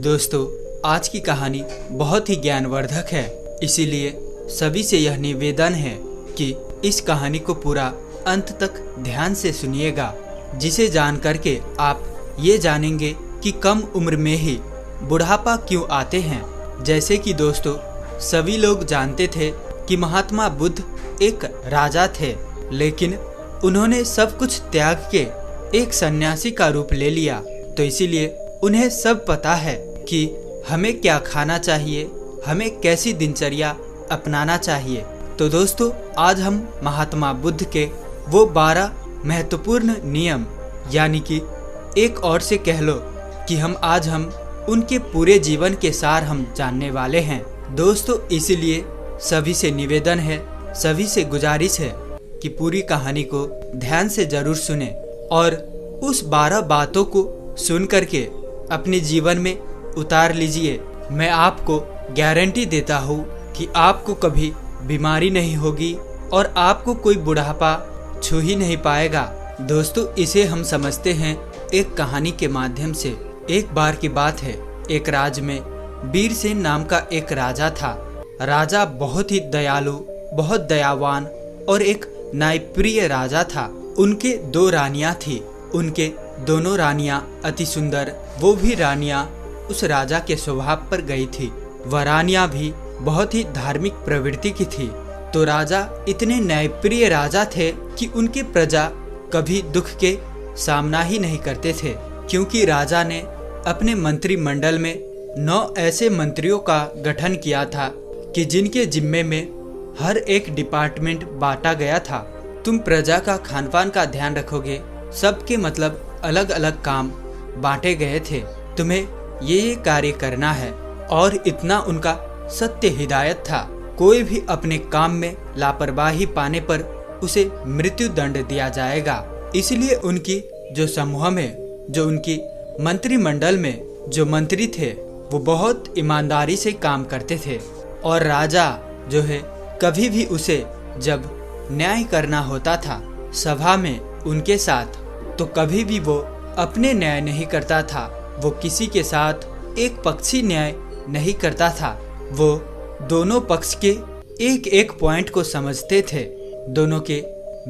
दोस्तों, आज की कहानी बहुत ही ज्ञानवर्धक है, इसीलिए सभी से यह निवेदन है कि इस कहानी को पूरा अंत तक ध्यान से सुनिएगा, जिसे जान करके आप ये जानेंगे कि कम उम्र में ही बुढ़ापा क्यों आते हैं। जैसे कि दोस्तों, सभी लोग जानते थे कि महात्मा बुद्ध एक राजा थे, लेकिन उन्होंने सब कुछ त्याग के एक सन्यासी का रूप ले लिया। तो इसीलिए उन्हें सब पता है कि हमें क्या खाना चाहिए, हमें कैसी दिनचर्या अपनाना चाहिए। तो दोस्तों, आज हम महात्मा बुद्ध के वो 12 महत्वपूर्ण नियम, यानी कि एक और से कह लो कि आज हम उनके पूरे जीवन के सार हम जानने वाले हैं। दोस्तों, इसीलिए सभी से निवेदन है, सभी से गुजारिश है कि पूरी कहानी को ध्यान से जरूर सुने और उस 12 बातों को सुन करके अपने जीवन में उतार लीजिए। मैं आपको गारंटी देता हूँ कि आपको कभी बीमारी नहीं होगी और आपको कोई बुढ़ापा छू ही नहीं पाएगा। दोस्तों, इसे हम समझते हैं एक कहानी के माध्यम से। एक बार की बात है, एक राज्य में वीरसेन नाम का एक राजा था। राजा बहुत ही दयालु, बहुत दयावान और एक न्यायप्रिय राजा था। उनके 2 रानियां थी। उनके दोनों रानियां अति सुंदर, वो भी रानियां उस राजा के स्वभाव पर गई थी। वह रानियां भी बहुत ही धार्मिक प्रवृत्ति की थी। तो राजा इतने न्यायप्रिय राजा थे कि उनके प्रजा कभी दुख के सामना ही नहीं करते थे, क्योंकि राजा ने अपने मंत्रिमंडल में 9 ऐसे मंत्रियों का गठन किया था कि जिनके जिम्मे में हर एक डिपार्टमेंट बांटा गया था। तुम प्रजा का खान पान का ध्यान रखोगे, सबके मतलब अलग अलग काम बांटे गए थे। तुम्हें ये कार्य करना है, और इतना उनका सत्य हिदायत था। कोई भी अपने काम में लापरवाही पाने पर उसे मृत्यु दंड दिया जाएगा। इसलिए उनकी जो समूह में, जो उनकी मंत्रिमंडल में जो मंत्री थे, वो बहुत ईमानदारी से काम करते थे। और राजा जो है, कभी भी उसे जब न्याय करना होता था सभा में उनके साथ, तो कभी भी वो अपने न्याय नहीं करता था। वो किसी के साथ एक पक्षी न्याय नहीं करता था। वो दोनों पक्ष के एक एक पॉइंट को समझते थे। दोनों के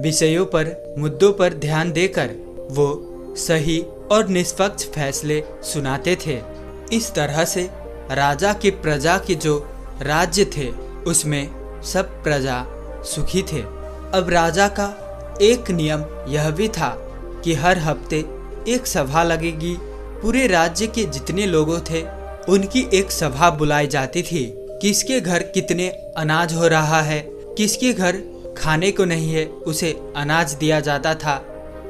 विषयों पर, मुद्दों पर ध्यान देकर वो सही और निष्पक्ष फैसले सुनाते थे। इस तरह से राजा के प्रजा के जो राज्य थे, उसमें सब प्रजा सुखी थे। अब राजा का एक नियम यह भी था कि हर हफ्ते एक सभा लगेगी। पूरे राज्य के जितने लोगों थे, उनकी एक सभा बुलाई जाती थी। किसके घर कितने अनाज हो रहा है, किसके घर खाने को नहीं है, उसे अनाज दिया जाता था।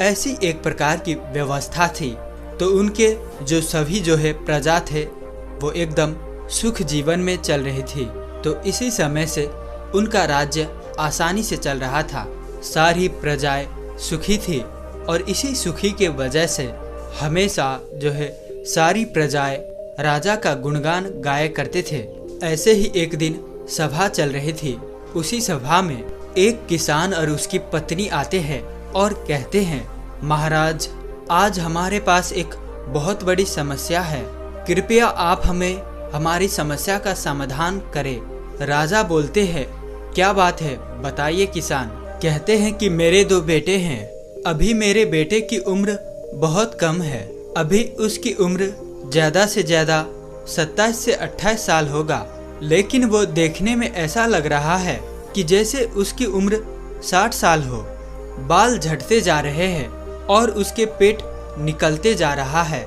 ऐसी एक प्रकार की व्यवस्था थी। तो उनके जो सभी जो है प्रजा थे, वो एकदम सुख जीवन में चल रही थी। तो इसी समय से उनका राज्य आसानी से चल रहा था। सारी प्रजाएं सुखी थी, और इसी सुखी के वजह से हमेशा जो है सारी प्रजाएं राजा का गुणगान गाया करते थे। ऐसे ही एक दिन सभा चल रही थी। उसी सभा में एक किसान और उसकी पत्नी आते हैं और कहते हैं, महाराज, आज हमारे पास एक बहुत बड़ी समस्या है। कृपया आप हमें हमारी समस्या का समाधान करें। राजा बोलते हैं, क्या बात है, बताइए किसान। कहते हैं कि मेरे 2 बेटे हैं। अभी मेरे बेटे की उम्र बहुत कम है। अभी उसकी उम्र ज़्यादा से ज़्यादा 27 से 28 साल होगा, लेकिन वो देखने में ऐसा लग रहा है कि जैसे उसकी उम्र 60 साल हो। बाल झड़ते जा रहे हैं और उसके पेट निकलते जा रहा है।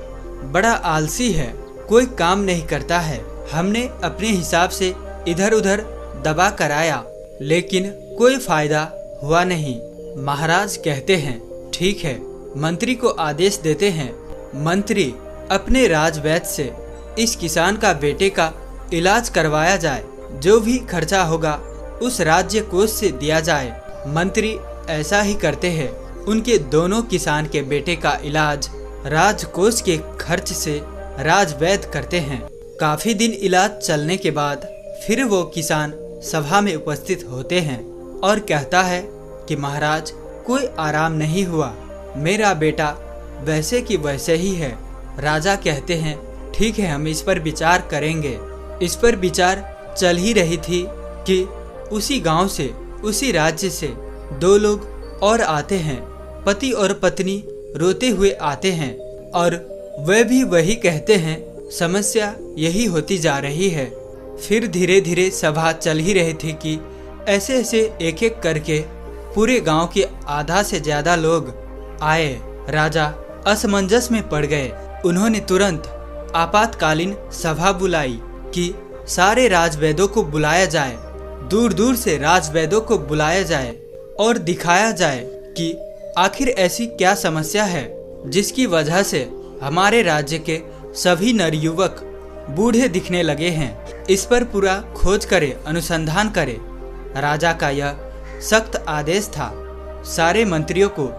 बड़ा आलसी है, कोई काम नहीं करता है। हमने अपने हिसाब से इधर उधर दबा कराया, लेकिन कोई फायदा हुआ नहीं। महाराज कहते हैं, ठीक है, मंत्री को आदेश देते हैं। मंत्री अपने राजवैद्य से इस किसान का बेटे का इलाज करवाया जाए। जो भी खर्चा होगा उस राज्य कोष से दिया जाए। मंत्री ऐसा ही करते हैं। उनके दोनों किसान के बेटे का इलाज राजकोष के खर्च से राजवैद्य करते हैं। काफी दिन इलाज चलने के बाद फिर वो किसान सभा में उपस्थित होते हैं और कहता है कि महाराज, कोई आराम नहीं हुआ। मेरा बेटा वैसे की वैसे ही है। राजा कहते हैं, ठीक है, हम इस पर विचार करेंगे। इस पर विचार चल ही रही थी कि उसी गांव से, उसी राज्य से 2 लोग और आते हैं। पति और पत्नी रोते हुए आते हैं और वे भी वही कहते हैं, समस्या यही होती जा रही है। फिर धीरे धीरे सभा चल ही रही थी कि ऐसे ऐसे एक एक करके पूरे गांव के आधा से ज्यादा लोग आए। राजा असमंजस में पड़ गए। उन्होंने तुरंत आपातकालीन सभा बुलाई कि सारे राजवैद्यों को बुलाया जाए, दूर दूर से राजवैद्यों को बुलाया जाए और दिखाया जाए कि आखिर ऐसी क्या समस्या है जिसकी वजह से हमारे राज्य के सभी नवयुवक बूढ़े दिखने लगे हैं। इस पर पूरा खोज करे, अनुसंधान करे। राजा का यह सख्त आदेश था। सारे मंत्रियों को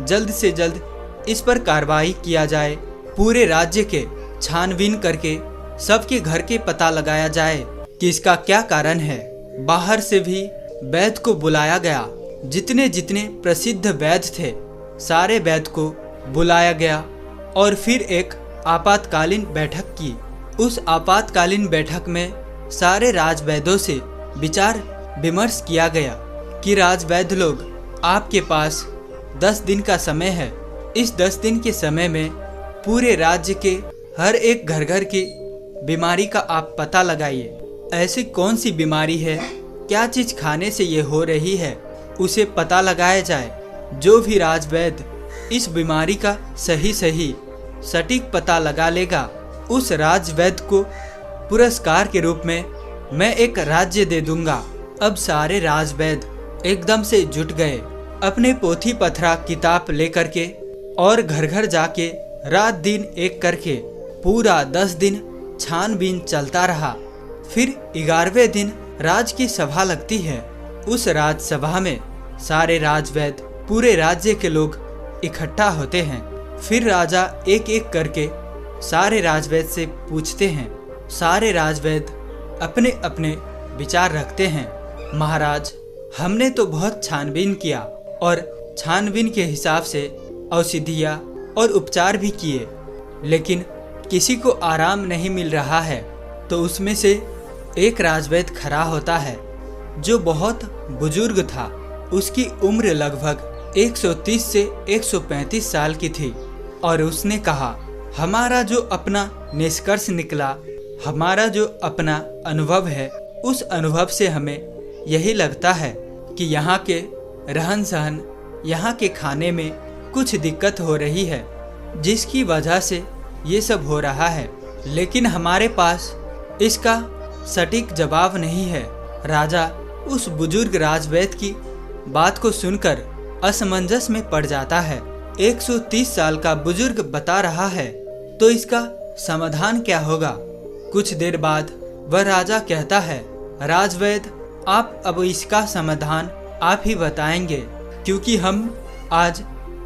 जल्द से जल्द इस पर कार्रवाई किया जाए। पूरे राज्य के छानबीन करके सबके घर के पता लगाया जाए कि इसका क्या कारण है। बाहर से भी वैद्य को बुलाया गया। जितने जितने प्रसिद्ध वैद्य थे सारे वैद्य को बुलाया गया और फिर एक आपातकालीन बैठक की। उस आपातकालीन बैठक में सारे राजवैद्यों से विचार विमर्श किया गया कि राजवैद्य लोग, आपके पास 10 दिन का समय है। इस 10 दिन के समय में पूरे राज्य के हर एक घर घर की बीमारी का आप पता लगाइए। ऐसी कौन सी बीमारी है, क्या चीज खाने से ये हो रही है, उसे पता लगाया जाए। जो भी राजवैद्य इस बीमारी का सही सटीक पता लगा लेगा, उस राजवैद्य को पुरस्कार के रूप में मैं एक राज्य दे दूंगा। अब सारे राजवैद्य एकदम से जुट गए, अपने पोथी पथरा किताब लेकर के, और घर घर जाके रात दिन एक करके पूरा 10 दिन छानबीन चलता रहा। फिर 11वें दिन राज की सभा लगती है। उस राजसभा में सारे राजवैद्य, पूरे राज्य के लोग इकट्ठा होते हैं। फिर राजा एक एक करके सारे राजवैद्य से पूछते हैं। सारे राजवैद्य अपने अपने विचार रखते हैं। महाराज, हमने तो बहुत छानबीन किया और छानबीन के हिसाब से औषधियाँ और उपचार भी किए, लेकिन किसी को आराम नहीं मिल रहा है। तो उसमें से एक राजवैद्य खड़ा होता है जो बहुत बुजुर्ग था। उसकी उम्र लगभग 130 से 135 साल की थी और उसने कहा, हमारा जो अपना निष्कर्ष निकला, हमारा जो अपना अनुभव है, उस अनुभव से हमें यही लगता है कि यहाँ के रहन सहन, यहाँ के खाने में कुछ दिक्कत हो रही है, जिसकी वजह से ये सब हो रहा है। लेकिन हमारे पास इसका सटीक जवाब नहीं है। राजा उस बुजुर्ग राजवैद्य की बात को सुनकर असमंजस में पड़ जाता है। 130 साल का बुजुर्ग बता रहा है तो इसका समाधान क्या होगा। कुछ देर बाद वह राजा कहता है, राजवैद्य, आप अब इसका समाधान आप ही बताएंगे, क्योंकि हम आज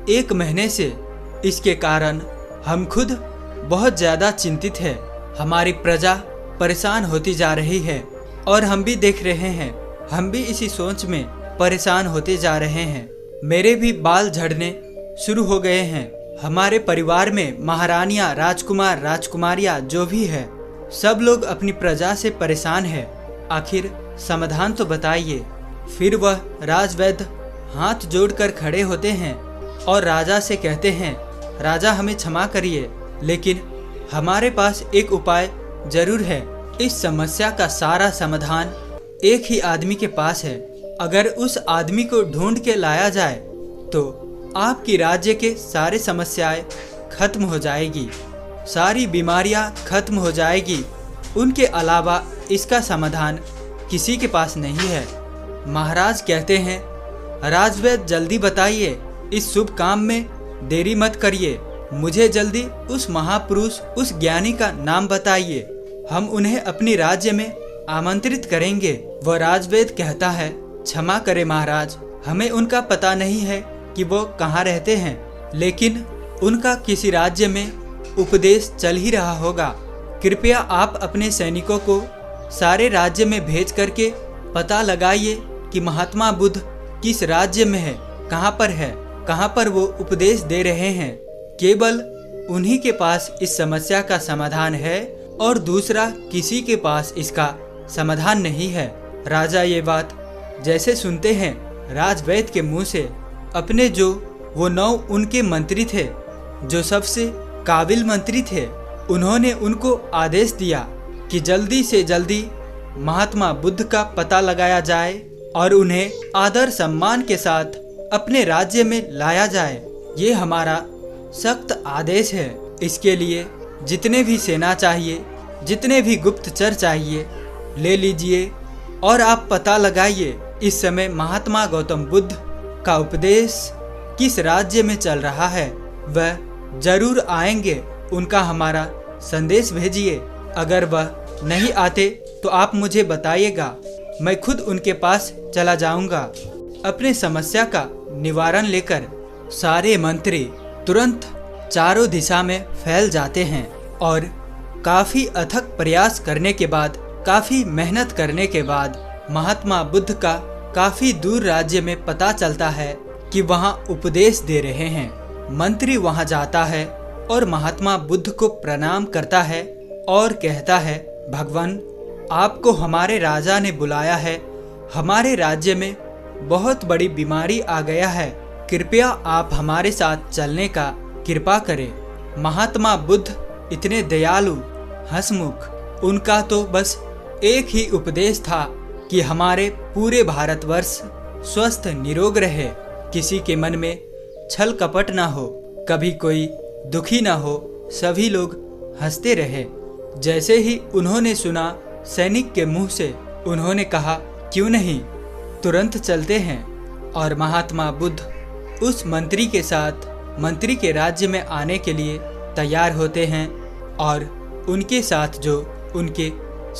1 महीने से इसके कारण हम खुद बहुत ज़्यादा चिंतित है। हमारी प्रजा परेशान होती जा रही है और हम भी देख रहे हैं, हम भी इसी सोच में परेशान होते जा रहे हैं। मेरे भी बाल झड़ने शुरू हो गए हैं। हमारे परिवार में महारानियां, राजकुमार, राजकुमारियां जो भी है, सब लोग अपनी प्रजा से परेशान है। आखिर समाधान तो बताइए। फिर वह राजवैद्य हाथ जोड़कर खड़े होते हैं और राजा से कहते हैं, राजा हमें क्षमा करिए, लेकिन हमारे पास एक उपाय जरूर है। इस समस्या का सारा समाधान एक ही आदमी के पास है। अगर उस आदमी को ढूंढ के लाया जाए तो आपकी राज्य के सारे समस्याएं खत्म हो जाएगी, सारी बीमारियां खत्म हो जाएगी। उनके अलावा इसका समाधान किसी के पास नहीं है। महाराज कहते हैं, राजवैद्य जल्दी बताइए, इस शुभ काम में देरी मत करिए। मुझे जल्दी उस महापुरुष, उस ज्ञानी का नाम बताइए, हम उन्हें अपनी राज्य में आमंत्रित करेंगे। वह राजवैद्य कहता है, क्षमा करें महाराज, हमें उनका पता नहीं है कि वो कहाँ रहते हैं, लेकिन उनका किसी राज्य में उपदेश चल ही रहा होगा। कृपया आप अपने सैनिकों को सारे राज्य में भेज करके पता लगाइए कि महात्मा बुद्ध किस राज्य में है, कहाँ पर वो उपदेश दे रहे हैं। केवल उन्हीं के पास इस समस्या का समाधान है और दूसरा किसी के पास इसका समाधान नहीं है। राजा ये बात जैसे सुनते हैं राजवैद्य के मुंह से, अपने जो वो 9 उनके मंत्री थे जो सबसे काबिल मंत्री थे, उन्होंने उनको आदेश दिया कि जल्दी से जल्दी महात्मा बुद्ध का पता लगाया जाए और उन्हें आदर सम्मान के साथ अपने राज्य में लाया जाए। ये हमारा सख्त आदेश है। इसके लिए जितने भी सेना चाहिए, जितने भी गुप्तचर चाहिए, ले लीजिए और आप पता लगाइए इस समय महात्मा गौतम बुद्ध का उपदेश किस राज्य में चल रहा है। वह जरूर आएंगे, उनका हमारा संदेश भेजिए। अगर वह नहीं आते तो आप मुझे बताइएगा, मैं खुद उनके पास चला जाऊंगा। अपने समस्या का निवारण लेकर सारे मंत्री तुरंत चारों दिशा में फैल जाते हैं और काफी अथक प्रयास करने के बाद, काफी मेहनत करने के बाद महात्मा बुद्ध का काफी दूर राज्य में पता चलता है कि वहां उपदेश दे रहे हैं। मंत्री वहां जाता है और महात्मा बुद्ध को प्रणाम करता है और कहता है, भगवान, आपको हमारे राजा ने बुलाया है। हमारे राज्य में बहुत बड़ी बीमारी आ गया है, कृपया आप हमारे साथ चलने का कृपा करें। महात्मा बुद्ध इतने दयालु, हंसमुख, उनका तो बस एक ही उपदेश था कि हमारे पूरे भारतवर्ष स्वस्थ निरोग रहे, किसी के मन में छल कपट ना हो, कभी कोई दुखी ना हो, सभी लोग हंसते रहे। जैसे ही उन्होंने सुना सैनिक के मुंह से, उन्होंने कहा, क्यों नहीं, तुरंत चलते हैं। और महात्मा बुद्ध उस मंत्री के साथ मंत्री के राज्य में आने के लिए तैयार होते हैं और उनके साथ जो उनके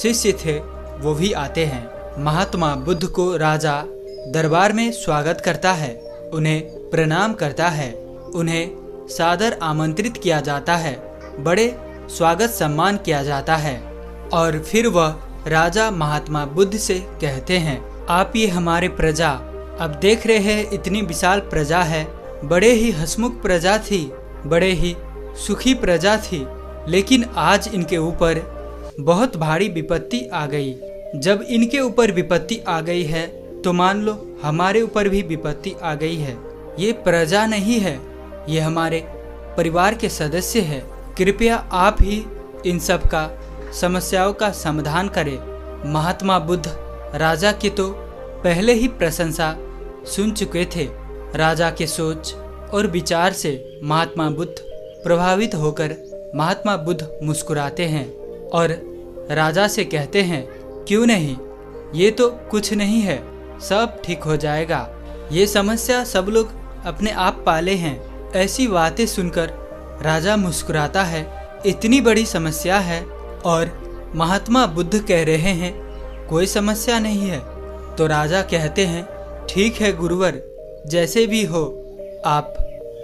शिष्य थे वो भी आते हैं। महात्मा बुद्ध को राजा दरबार में स्वागत करता है, उन्हें प्रणाम करता है, उन्हें सादर आमंत्रित किया जाता है, बड़े स्वागत सम्मान किया जाता है। और फिर वह राजा महात्मा बुद्ध से कहते हैं, आप ये हमारे प्रजा, अब देख रहे हैं इतनी विशाल प्रजा है, बड़े ही हंसमुख प्रजा थी, बड़े ही सुखी प्रजा थी, लेकिन आज इनके ऊपर बहुत भारी विपत्ति आ गई। जब इनके ऊपर विपत्ति आ गई है तो मान लो हमारे ऊपर भी विपत्ति आ गई है। ये प्रजा नहीं है, ये हमारे परिवार के सदस्य है। कृपया आप ही इन सब का समस्याओं का समाधान करें। महात्मा बुद्ध राजा की तो पहले ही प्रशंसा सुन चुके थे। राजा के सोच और विचार से महात्मा बुद्ध प्रभावित होकर महात्मा बुद्ध मुस्कुराते हैं और राजा से कहते हैं, क्यों नहीं, ये तो कुछ नहीं है, सब ठीक हो जाएगा, ये समस्या सब लोग अपने आप पाले हैं। ऐसी बातें सुनकर राजा मुस्कुराता है, इतनी बड़ी समस्या है और महात्मा बुद्ध कह रहे हैं कोई समस्या नहीं है। तो राजा कहते हैं, ठीक है गुरुवर, जैसे भी हो आप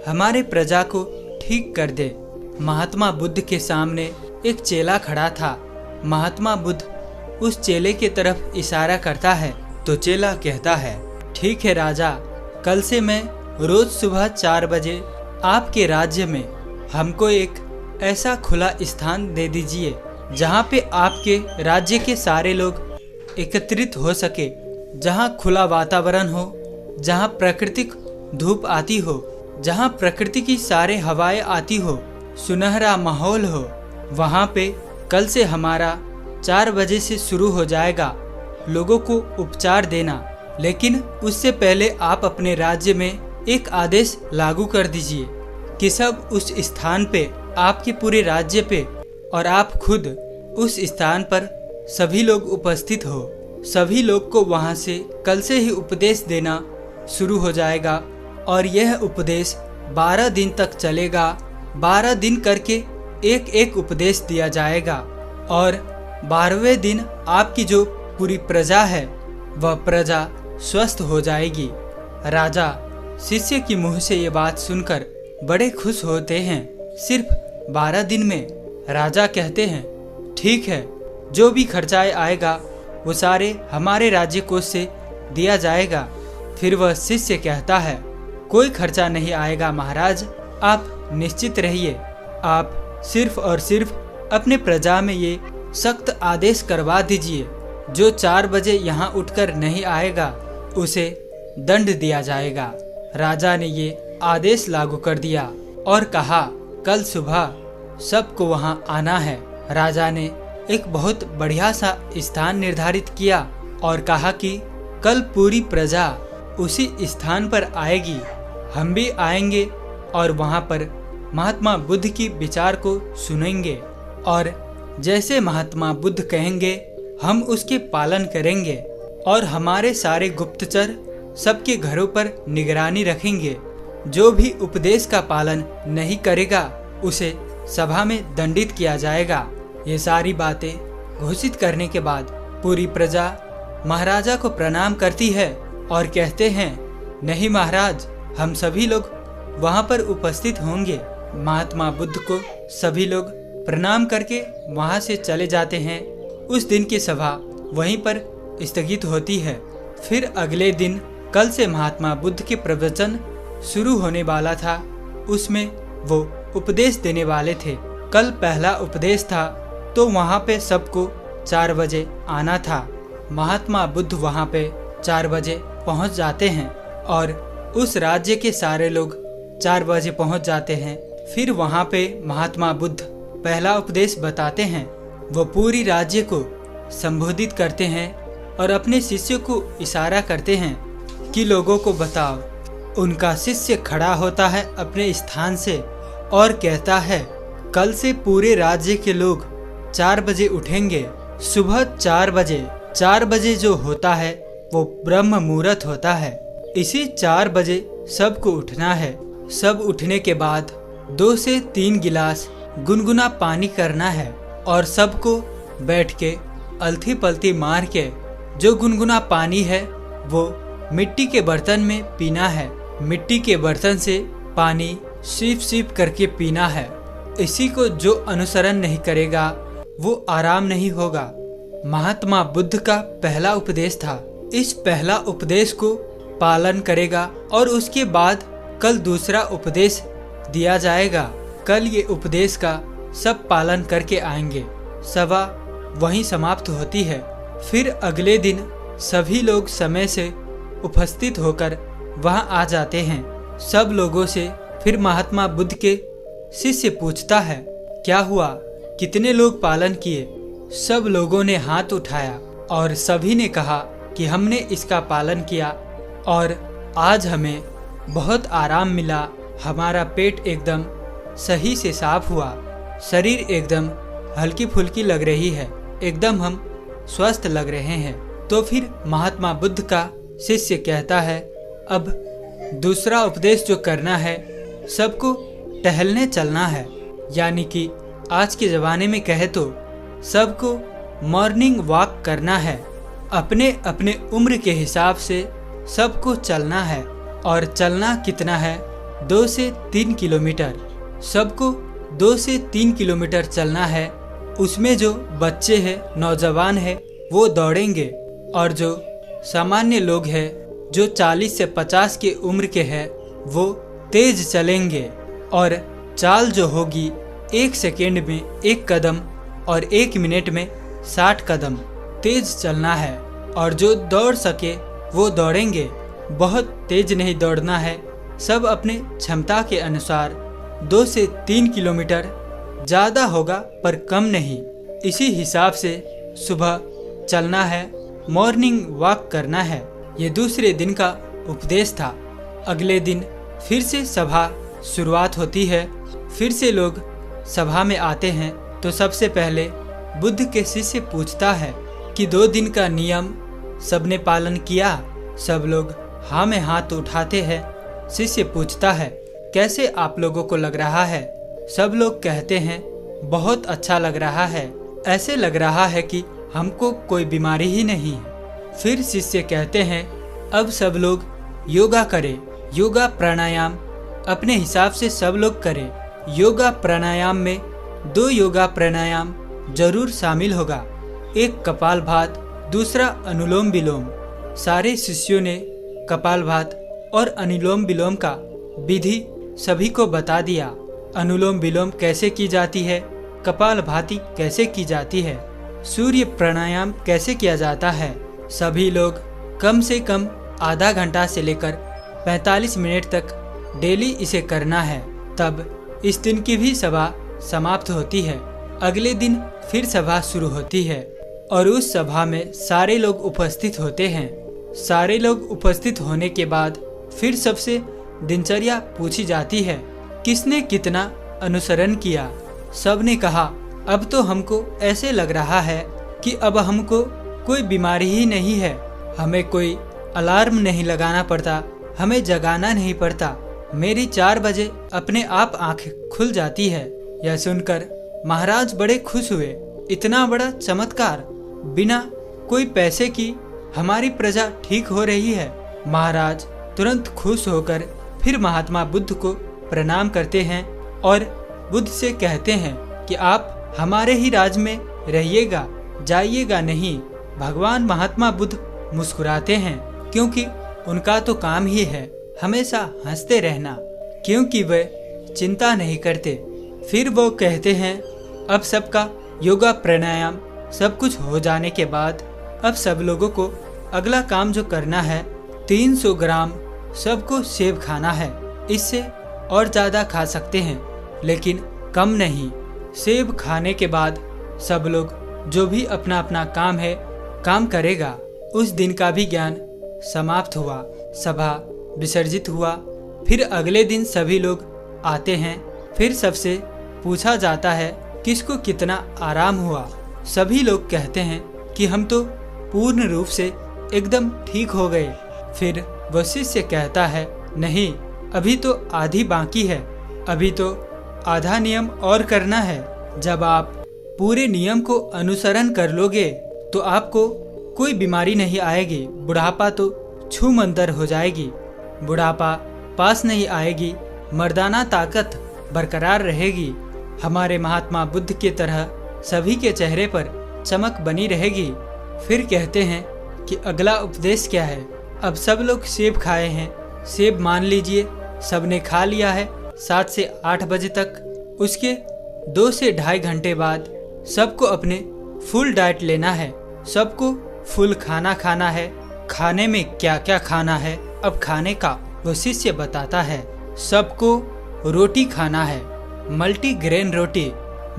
हमारे प्रजा को ठीक कर दे। महात्मा बुद्ध के सामने एक चेला खड़ा था। महात्मा बुद्ध उस चेले के तरफ इशारा करता है तो चेला कहता है, ठीक है राजा, कल से मैं रोज सुबह 4 बजे आपके राज्य में हमको एक ऐसा खुला स्थान दे दीजिए जहाँ पे आपके राज्य के सारे लोग एकत्रित हो सके, जहाँ खुला वातावरण हो, जहाँ प्राकृतिक धूप आती हो, जहाँ प्रकृति की सारे हवाएं आती हो, सुनहरा माहौल हो। वहाँ पे कल से हमारा 4 बजे से शुरू हो जाएगा लोगों को उपचार देना, लेकिन उससे पहले आप अपने राज्य में एक आदेश लागू कर दीजिए कि सब उस स्थान पे, आपके पूरे राज्य पे और आप खुद उस स्थान पर सभी लोग उपस्थित हो। सभी लोग को वहाँ से कल से ही उपदेश देना शुरू हो जाएगा और यह उपदेश 12 दिन तक चलेगा। 12 दिन करके एक एक उपदेश दिया जाएगा और 12वें दिन आपकी जो पूरी प्रजा है वह प्रजा स्वस्थ हो जाएगी। राजा शिष्य की मुंह से ये बात सुनकर बड़े खुश होते हैं। सिर्फ 12 दिन में राजा कहते हैं, ठीक है, जो भी खर्चाए आएगा वो सारे हमारे राज्य कोष से दिया जाएगा। फिर वह शिष्य कहता है, कोई खर्चा नहीं आएगा महाराज, आप निश्चित रहिए, आप सिर्फ और सिर्फ अपने प्रजा में ये सख्त आदेश करवा दीजिए, जो 4 बजे यहाँ उठकर नहीं आएगा उसे दंड दिया जाएगा। राजा ने ये आदेश लागू कर दिया और कहा कल सुबह सबको वहाँ आना है। राजा ने एक बहुत बढ़िया सा स्थान निर्धारित किया और कहा कि कल पूरी प्रजा उसी स्थान पर आएगी, हम भी आएंगे और वहाँ पर महात्मा बुद्ध की विचार को सुनेंगे और जैसे महात्मा बुद्ध कहेंगे हम उसके पालन करेंगे और हमारे सारे गुप्तचर सबके घरों पर निगरानी रखेंगे। जो भी उपदेश का पालन नहीं करेगा उसे सभा में दंडित किया जाएगा। ये सारी बातें घोषित करने के बाद पूरी प्रजा महाराजा को प्रणाम करती है और कहते हैं नहीं महाराज, हम सभी लोग वहाँ पर उपस्थित होंगे। महात्मा बुद्ध को सभी लोग प्रणाम करके वहाँ से चले जाते हैं। उस दिन की सभा वहीं पर स्थगित होती है। फिर अगले दिन कल से महात्मा बुद्ध के प्रवचन शुरू होने वाला था। उसमें वो उपदेश देने वाले थे। कल पहला उपदेश था तो वहाँ पे सबको 4 बजे आना था। महात्मा बुद्ध वहाँ पे 4 बजे पहुँच जाते हैं और उस राज्य के सारे लोग 4 बजे पहुँच जाते हैं। फिर वहाँ पे महात्मा बुद्ध पहला उपदेश बताते हैं। वो पूरी राज्य को संबोधित करते हैं और अपने शिष्य को इशारा करते हैं कि लोगों को बताओ। उनका शिष्य खड़ा होता है अपने स्थान से और कहता है कल से पूरे राज्य के लोग 4 बजे उठेंगे। सुबह 4 बजे 4 बजे जो होता है वो ब्रह्म मुहूर्त होता है। इसी 4 बजे सबको उठना है। सब उठने के बाद 2 से 3 गिलास गुनगुना पानी करना है और सबको बैठ के अलथी पलथी मार के जो गुनगुना पानी है वो मिट्टी के बर्तन में पीना है। मिट्टी के बर्तन से पानी सीप सीप करके पीना है। इसी को जो अनुसरण नहीं करेगा वो आराम नहीं होगा। महात्मा बुद्ध का पहला उपदेश था। इस पहला उपदेश को पालन करेगा और उसके बाद कल दूसरा उपदेश दिया जाएगा। कल ये उपदेश का सब पालन करके आएंगे। सभा वहीं समाप्त होती है। फिर अगले दिन सभी लोग समय से उपस्थित होकर वहां आ जाते हैं। सब लोगों से फिर महात्मा बुद्ध के शिष्य पूछता है क्या हुआ, कितने लोग पालन किए। सब लोगों ने हाथ उठाया और सभी ने कहा कि हमने इसका पालन किया और आज हमें बहुत आराम मिला। हमारा पेट एकदम सही से साफ हुआ, शरीर एकदम हल्की फुल्की लग रही है, एकदम हम स्वस्थ लग रहे हैं। तो फिर महात्मा बुद्ध का शिष्य कहता है अब दूसरा उपदेश जो करना है, सबको टहलने चलना है। यानी कि आज के ज़माने में कहे तो सबको मॉर्निंग वॉक करना है। अपने अपने उम्र के हिसाब से सबको चलना है और चलना कितना है, 2 से 3 किलोमीटर। सबको 2 से 3 किलोमीटर चलना है। उसमें जो बच्चे हैं, नौजवान हैं, वो दौड़ेंगे और जो सामान्य लोग हैं जो 40 से 50 की उम्र के हैं वो तेज चलेंगे और चाल जो होगी 1 सेकेंड में 1 कदम और 1 मिनट में 60 कदम तेज चलना है। और जो दौड़ सके वो दौड़ेंगे। बहुत तेज नहीं दौड़ना है, सब अपने क्षमता के अनुसार 2 से 3 किलोमीटर, ज़्यादा होगा पर कम नहीं। इसी हिसाब से सुबह चलना है, मॉर्निंग वॉक करना है। ये दूसरे दिन का उपदेश था। अगले दिन फिर से सभा शुरुआत होती है। फिर से लोग सभा में आते हैं तो सबसे पहले बुद्ध के शिष्य पूछता है कि 2 दिन का नियम सबने पालन किया। सब लोग हाँ में हाथ उठाते हैं। शिष्य पूछता है कैसे आप लोगों को लग रहा है। सब लोग कहते हैं बहुत अच्छा लग रहा है, ऐसे लग रहा है कि हमको कोई बीमारी ही नहीं है। फिर शिष्य कहते हैं अब सब लोग योगा करें। योगा प्राणायाम अपने हिसाब से सब लोग करें। योगा प्राणायाम में 2 योगा प्राणायाम जरूर शामिल होगा, एक कपालभात, दूसरा अनुलोम विलोम। सारे शिष्यों ने कपालभात और अनुलोम विलोम का विधि सभी को बता दिया। अनुलोम विलोम कैसे की जाती है, कपालभाति कैसे की जाती है, सूर्य प्राणायाम कैसे किया जाता है। सभी लोग कम से कम आधा घंटा से लेकर 45 मिनट तक डेली इसे करना है। तब इस दिन की भी सभा समाप्त होती है। अगले दिन फिर सभा शुरू होती है और उस सभा में सारे लोग उपस्थित होते हैं। सारे लोग उपस्थित होने के बाद फिर सबसे दिनचर्या पूछी जाती है, किसने कितना अनुसरण किया। सब ने कहा, अब तो हमको ऐसे लग रहा है कि अब हमको कोई बीमारी ही नहीं है, हमें कोई अलार्म नहीं लगाना पड़ता, हमें जगाना नहीं पड़ता, मेरी 4 बजे अपने आप आंख खुल जाती है। यह सुनकर महाराज बड़े खुश हुए। इतना बड़ा चमत्कार, बिना कोई पैसे की हमारी प्रजा ठीक हो रही है। महाराज तुरंत खुश होकर फिर महात्मा बुद्ध को प्रणाम करते हैं और बुद्ध से कहते हैं कि आप हमारे ही राज में रहिएगा, जाइएगा नहीं। भगवान महात्मा बुद्ध मुस्कुराते हैं, क्योंकि उनका तो काम ही है हमेशा हंसते रहना, क्योंकि वे चिंता नहीं करते। फिर वो कहते हैं, अब सबका योगा प्राणायाम सब कुछ हो जाने के बाद अब सब लोगों को अगला काम जो करना है, 300 ग्राम सबको सेब खाना है। इससे और ज़्यादा खा सकते हैं, लेकिन कम नहीं। सेब खाने के बाद सब लोग जो भी अपना अपना काम है काम करेगा। उस दिन का भी ज्ञान समाप्त हुआ, सभा विसर्जित हुआ। फिर अगले दिन सभी लोग आते हैं। फिर सबसे पूछा जाता है किसको कितना आराम हुआ। सभी लोग कहते हैं कि हम तो पूर्ण रूप से एकदम ठीक हो गए। फिर वह शिष्य कहता है, नहीं, अभी तो आधी बाकी है, अभी तो आधा नियम और करना है। जब आप पूरे नियम को अनुसरण कर लोगे तो आपको कोई बीमारी नहीं आएगी। बुढ़ापा तो छूमंतर हो जाएगी, बुढ़ापा पास नहीं आएगी, मर्दाना ताकत बरकरार रहेगी। हमारे महात्मा बुद्ध के तरह सभी के चेहरे पर चमक बनी रहेगी। फिर कहते हैं कि अगला उपदेश क्या है। अब सब लोग सेब खाए हैं, सेब मान लीजिए सबने खा लिया है 7 से 8 बजे तक। उसके 2 से ढाई घंटे बाद सबको अपने फुल डाइट लेना है, सबको फुल खाना खाना है। खाने में क्या क्या खाना है, अब खाने का वो शिष्य बताता है। सबको रोटी खाना है, मल्टीग्रेन रोटी,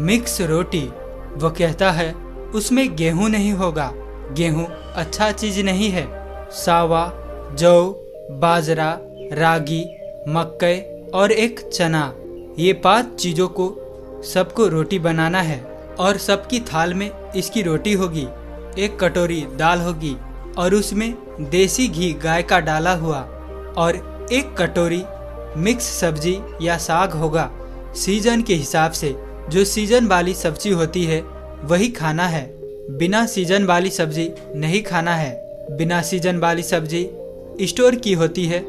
मिक्स रोटी। वो कहता है उसमें गेहूं नहीं होगा, गेहूं अच्छा चीज नहीं है। सावा, जौ, बाजरा, रागी, मक्के और एक चना, ये 5 चीजों को सबको रोटी बनाना है और सबकी थाल में इसकी रोटी होगी। एक कटोरी दाल होगी और उसमें देसी घी गाय का डाला हुआ और एक कटोरी मिक्स सब्जी या साग होगा। सीजन के हिसाब से जो सीजन वाली सब्जी होती है वही खाना है, बिना सीजन वाली सब्जी नहीं खाना है। बिना सीजन वाली सब्जी स्टोर की होती है,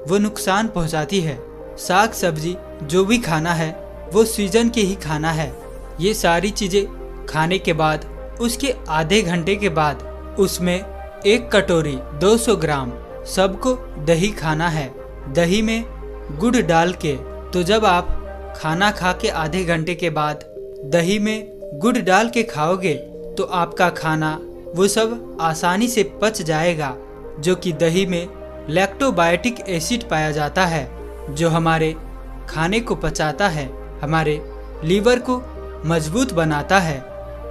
वो नुकसान पहुंचाती है। साग सब्जी जो भी खाना है वो सीजन के ही खाना है। ये सारी चीज़ें खाने के बाद उसके आधे घंटे के बाद उसमें 1 कटोरी 200 ग्राम सबको दही खाना है। दही में गुड़ डाल के, तो जब आप खाना खा के आधे घंटे के बाद दही में गुड़ डाल के खाओगे तो आपका खाना वो सब आसानी से पच जाएगा, जो कि दही में लैक्टोबायोटिक एसिड पाया जाता है, जो हमारे खाने को पचाता है, हमारे लीवर को मजबूत बनाता है।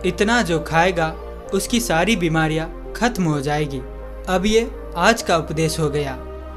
इतना जो खाएगा उसकी सारी बीमारियां खत्म हो जाएगी। अब ये आज का उपदेश हो गया,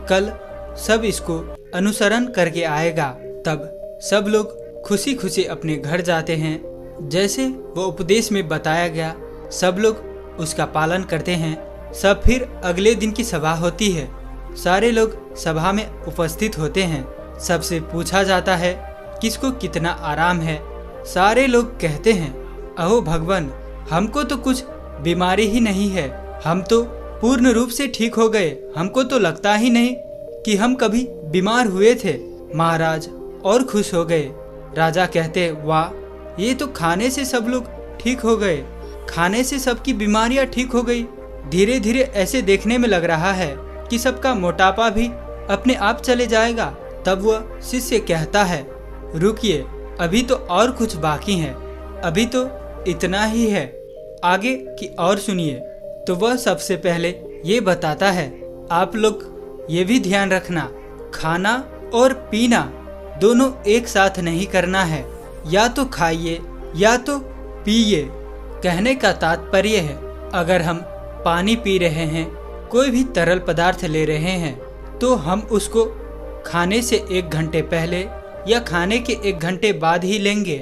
कल सब इसको अनुसरण करके आएगा। तब सब लोग खुशी खुशी अपने घर जाते हैं। जैसे वो उपदेश में बताया गया सब लोग उसका पालन करते हैं। सब फिर अगले दिन की सभा होती है, सारे लोग सभा में उपस्थित होते हैं। सबसे पूछा जाता है किसको कितना आराम है। सारे लोग कहते हैं, अहो भगवान, हमको तो कुछ बीमारी ही नहीं है, हम तो पूर्ण रूप से ठीक हो गए, हमको तो लगता ही नहीं कि हम कभी बीमार हुए थे। महाराज और खुश हो गए। राजा कहते, वाह, ये तो खाने से सब लोग ठीक हो गए, खाने से सबकी बीमारियां ठीक हो गई। धीरे धीरे ऐसे देखने में लग रहा है कि सबका मोटापा भी अपने आप चले जाएगा। तब वह शिष्य कहता है, रुकिए, अभी तो और कुछ बाकी है, अभी तो इतना ही है, आगे की और सुनिए। तो वह सबसे पहले ये बताता है, आप लोग ये भी ध्यान रखना, खाना और पीना दोनों एक साथ नहीं करना है, या तो खाइए या तो पिए। कहने का तात्पर्य है, अगर हम पानी पी रहे हैं, कोई भी तरल पदार्थ ले रहे हैं, तो हम उसको खाने से 1 घंटे पहले या खाने के 1 घंटे बाद ही लेंगे।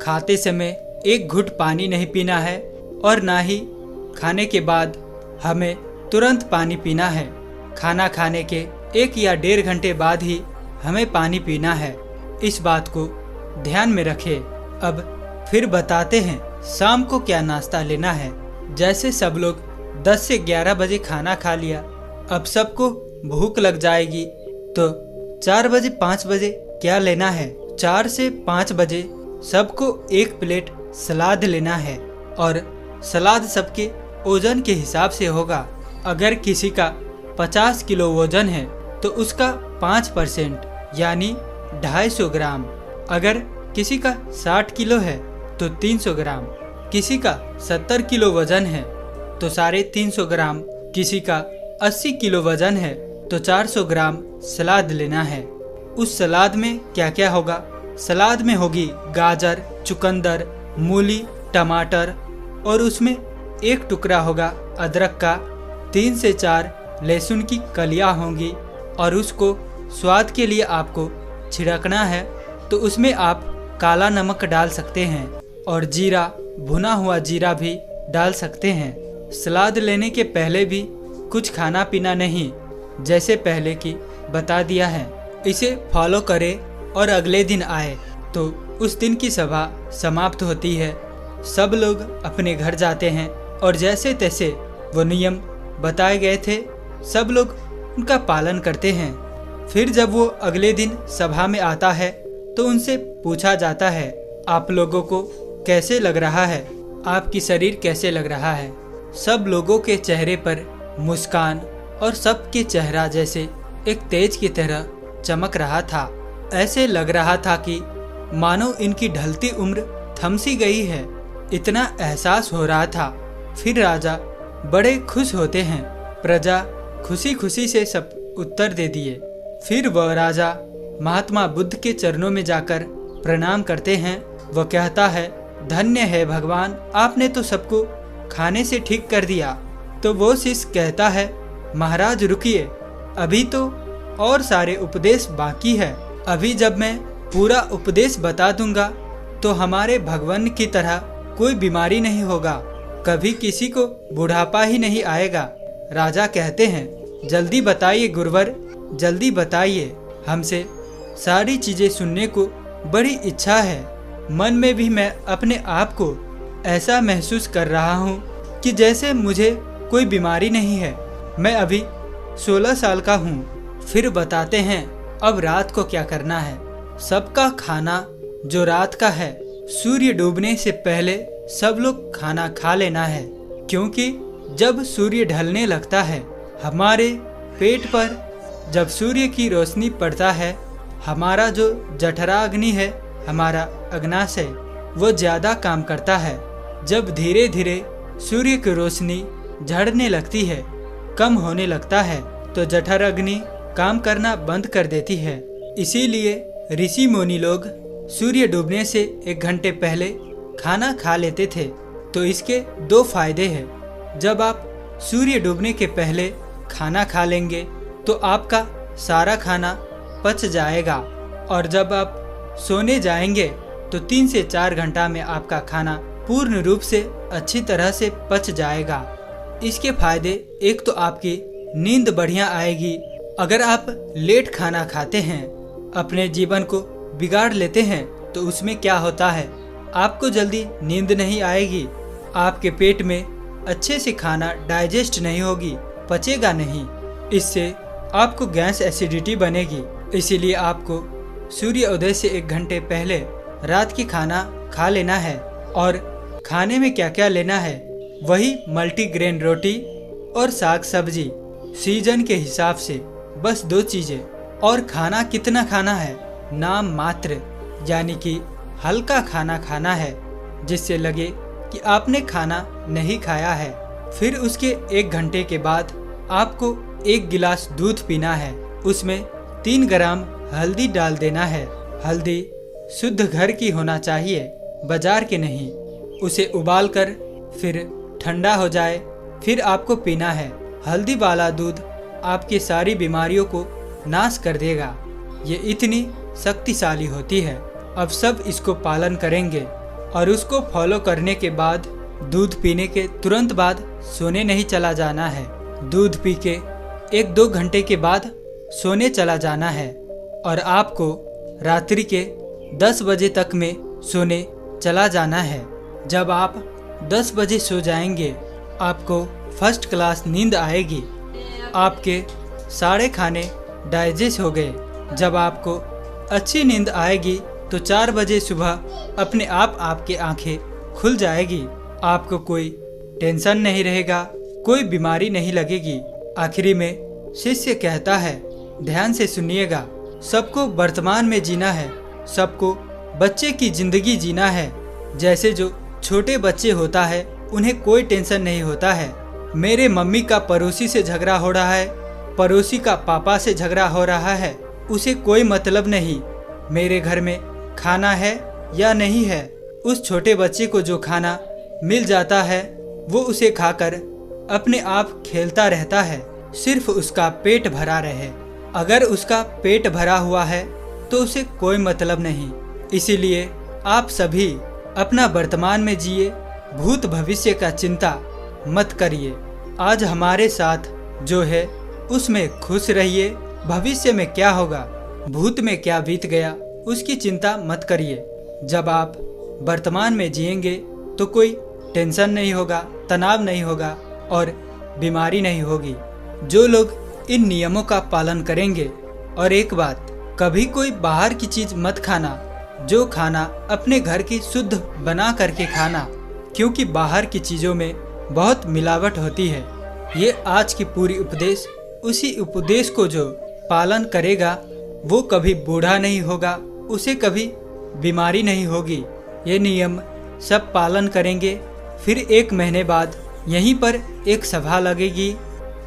खाते समय 1 घुट पानी नहीं पीना है और ना ही खाने के बाद हमें तुरंत पानी पीना है। खाना खाने के 1 या 1.5 घंटे बाद ही हमें पानी पीना है। इस बात को ध्यान में रखें। अब फिर बताते हैं शाम को क्या नाश्ता लेना है। जैसे सब लोग 10 से 11 बजे खाना खा लिया, अब सबको भूख लग जाएगी, तो 4 बजे 5 बजे क्या लेना है। 4 से 5 बजे सबको 1 प्लेट सलाद लेना है और सलाद सबके वजन के हिसाब से होगा। अगर किसी का 50 किलो वजन है तो उसका 5% यानी 250 ग्राम। अगर किसी का 60 किलो है तो 300 ग्राम। किसी का 70 किलो वजन है तो 350 ग्राम। किसी का 80 किलो वजन है तो 400 ग्राम सलाद लेना है। उस सलाद में क्या क्या होगा? सलाद में होगी गाजर, चुकंदर, मूली, टमाटर और उसमें 1 टुकड़ा होगा अदरक का, 3 से 4 लहसुन की कलियां होंगी और उसको स्वाद के लिए आपको छिड़कना है, तो उसमें आप काला नमक डाल सकते हैं और जीरा, भुना हुआ जीरा भी डाल सकते हैं। सलाद लेने के पहले भी कुछ खाना पीना नहीं, जैसे पहले की बता दिया है। इसे फॉलो करें और अगले दिन आए तो उस दिन की सभा समाप्त होती है। सब लोग अपने घर जाते हैं और जैसे तैसे वो नियम बताए गए थे सब लोग उनका पालन करते हैं। फिर जब वो अगले दिन सभा में आता है तो उनसे पूछा जाता है, आप लोगों को कैसे लग रहा है, आपकी शरीर कैसे लग रहा है। सब लोगों के चेहरे पर मुस्कान और सबके चेहरा जैसे एक तेज की तरह चमक रहा था। ऐसे लग रहा था कि मानो इनकी ढलती उम्र थम सी गई है, इतना एहसास हो रहा था। फिर राजा बड़े खुश होते हैं। प्रजा खुशी खुशी से सब उत्तर दे दिए। फिर वह राजा महात्मा बुद्ध के चरणों में जाकर प्रणाम करते हैं। वह कहता है, धन्य है भगवान, आपने तो सबको खाने से ठीक कर दिया। तो वो शिष्य कहता है, महाराज रुकिए, अभी तो और सारे उपदेश बाकी है। अभी जब मैं पूरा उपदेश बता दूंगा तो हमारे भगवान की तरह कोई बीमारी नहीं होगा, कभी किसी को बुढ़ापा ही नहीं आएगा। राजा कहते हैं, जल्दी बताइए गुरुवर, जल्दी बताइए, हमसे सारी चीजें सुनने को बड़ी इच्छा है। मन में भी मैं अपने आप को ऐसा महसूस कर रहा हूँ कि जैसे मुझे कोई बीमारी नहीं है। मैं अभी 16 साल का हूँ। फिर बताते हैं अब रात को क्या करना है। सबका खाना जो रात का है, सूर्य डूबने से पहले सब लोग खाना खा लेना है, क्योंकि जब सूर्य ढलने लगता है हमारे पेट पर, जब सूर्य की रोशनी पड़ता है, हमारा जो जठरा अग्नि है, हमारा अग्नाशय, वो ज्यादा काम करता है। जब धीरे धीरे सूर्य की रोशनी झड़ने लगती है, कम होने लगता है, तो जठर अग्नि काम करना बंद कर देती है। इसीलिए ऋषि मुनि लोग सूर्य डूबने से 1 घंटे पहले खाना खा लेते थे। तो इसके 2 फायदे हैं। जब आप सूर्य डूबने के पहले खाना खा लेंगे तो आपका सारा खाना पच जाएगा, और जब आप सोने जाएंगे तो 3 से 4 घंटा में आपका खाना पूर्ण रूप से अच्छी तरह से पच जाएगा। इसके फायदे, एक तो आपकी नींद बढ़िया आएगी। अगर आप लेट खाना खाते हैं, अपने जीवन को बिगाड़ लेते हैं, तो उसमें क्या होता है, आपको जल्दी नींद नहीं आएगी, आपके पेट में अच्छे से खाना डाइजेस्ट नहीं होगी, पचेगा नहीं। इससे आपको गैस एसिडिटी बनेगी। इसीलिए आपको सूर्य उदय से 1 घंटे पहले रात की खाना खा लेना है। और खाने में क्या क्या लेना है, वही मल्टीग्रेन रोटी और साग सब्जी सीजन के हिसाब से, बस 2 चीजें। और खाना कितना खाना है, नाम मात्र, यानी कि हल्का खाना खाना है जिससे लगे कि आपने खाना नहीं खाया है। फिर उसके 1 घंटे के बाद आपको 1 गिलास दूध पीना है। उसमें 3 ग्राम हल्दी डाल देना है। हल्दी शुद्ध घर की होना चाहिए, बाजार के नहीं। उसे उबालकर फिर ठंडा हो जाए फिर आपको पीना है। हल्दी वाला दूध आपकी सारी बीमारियों को नाश कर देगा। ये इतनी शक्तिशाली होती है। अब सब इसको पालन करेंगे और उसको फॉलो करने के बाद दूध पीने के तुरंत बाद सोने नहीं चला जाना है। दूध पी के 1-2 घंटे के बाद सोने चला जाना है और आपको रात्रि के 10 बजे तक में सोने चला जाना है। जब आप 10 बजे सो जाएंगे आपको फर्स्ट क्लास नींद आएगी। आपके सारे खाने डाइजेस्ट हो गए। जब आपको अच्छी नींद आएगी तो 4 बजे सुबह अपने आप आपकी आंखें खुल जाएगी। आपको कोई टेंशन नहीं रहेगा, कोई बीमारी नहीं लगेगी। आखिरी में शिष्य कहता है, ध्यान से सुनिएगा, सबको वर्तमान में जीना है, सबको बच्चे की जिंदगी जीना है। जैसे जो छोटे बच्चे होता है उन्हें कोई टेंशन नहीं होता है। मेरे मम्मी का पड़ोसी से झगड़ा हो रहा है, पड़ोसी का पापा से झगड़ा हो रहा है, उसे कोई मतलब नहीं। मेरे घर में खाना है या नहीं है, उस छोटे बच्चे को जो खाना मिल जाता है वो उसे खाकर अपने आप खेलता रहता है, सिर्फ उसका पेट भरा रहे। अगर उसका पेट भरा हुआ है तो उसे कोई मतलब नहीं। इसीलिए आप सभी अपना वर्तमान में जिए, भूत भविष्य का चिंता मत करिए। आज हमारे साथ जो है उसमें खुश रहिए। भविष्य में क्या होगा, भूत में क्या बीत गया, उसकी चिंता मत करिए। जब आप वर्तमान में जिएंगे तो कोई टेंशन नहीं होगा, तनाव नहीं होगा और बीमारी नहीं होगी। जो लोग इन नियमों का पालन करेंगे। और एक बात, कभी कोई बाहर की चीज मत खाना, जो खाना अपने घर की शुद्ध बना करके खाना, क्योंकि बाहर की चीज़ों में बहुत मिलावट होती है। ये आज की पूरी उपदेश, उसी उपदेश को जो पालन करेगा वो कभी बूढ़ा नहीं होगा, उसे कभी बीमारी नहीं होगी। ये नियम सब पालन करेंगे। फिर 1 महीने बाद यहीं पर एक सभा लगेगी,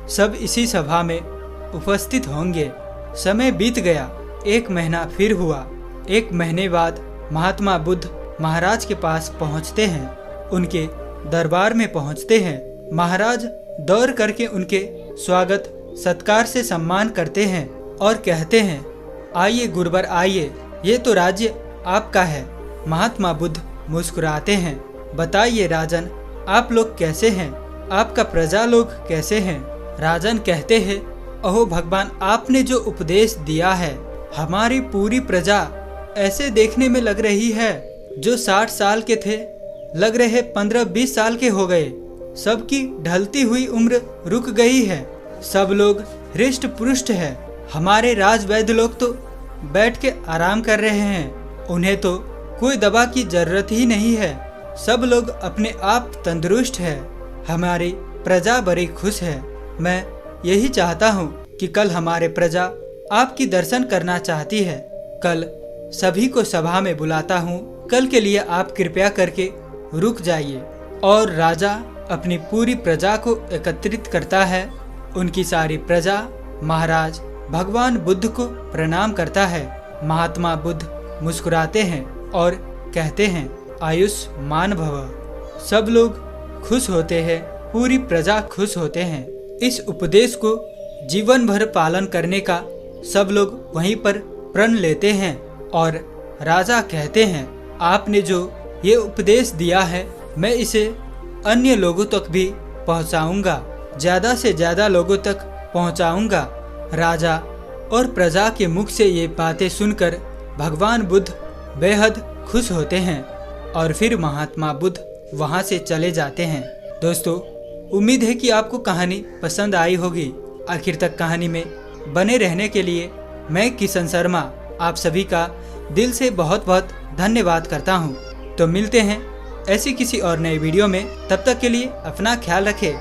सब इसी सभा में उपस्थित होंगे। समय बीत गया, 1 महीना फिर हुआ। 1 महीने बाद महात्मा बुद्ध महाराज के पास पहुंचते हैं, उनके दरबार में पहुंचते हैं। महाराज दौड़ करके उनके स्वागत सत्कार से सम्मान करते हैं और कहते हैं, आइए गुरुवर आइए, ये तो राज्य आपका है। महात्मा बुद्ध मुस्कुराते हैं, बताइए राजन, आप लोग कैसे हैं, आपका प्रजा लोग कैसे हैं। राजन कहते हैं, अहो भगवान, आपने जो उपदेश दिया है, हमारी पूरी प्रजा ऐसे देखने में लग रही है जो 60 साल के थे, लग रहे 15-20 साल के हो गए। सबकी ढलती हुई उम्र रुक गई है, सब लोग हृष्ट पुष्ट है। हमारे राजवैद्य लोग तो बैठ के आराम कर रहे हैं, उन्हें तो कोई दवा की जरूरत ही नहीं है। सब लोग अपने आप तंदुरुस्त है, हमारी प्रजा बड़ी खुश है। मैं यही चाहता हूँ कि कल हमारे प्रजा आपकी दर्शन करना चाहती है। कल सभी को सभा में बुलाता हूँ, कल के लिए आप कृपया करके रुक जाइए। और राजा अपनी पूरी प्रजा को एकत्रित करता है। उनकी सारी प्रजा महाराज भगवान बुद्ध को प्रणाम करता है। महात्मा बुद्ध मुस्कुराते हैं और कहते हैं, आयुष्मान भव। सब लोग खुश होते हैं, पूरी प्रजा खुश होते हैं। इस उपदेश को जीवन भर पालन करने का सब लोग वहीं पर प्रण लेते हैं। और राजा कहते हैं, आपने जो ये उपदेश दिया है, मैं इसे अन्य लोगों तक भी पहुंचाऊंगा, ज़्यादा से ज़्यादा लोगों तक पहुंचाऊंगा। राजा और प्रजा के मुख से ये बातें सुनकर भगवान बुद्ध बेहद खुश होते हैं और फिर महात्मा बुद्ध वहाँ से चले जाते हैं। दोस्तों, उम्मीद है कि आपको कहानी पसंद आई होगी। आखिर तक कहानी में बने रहने के लिए मैं किशन शर्मा आप सभी का दिल से बहुत बहुत धन्यवाद करता हूँ। तो मिलते हैं ऐसी किसी और नए वीडियो में, तब तक के लिए अपना ख्याल रखें।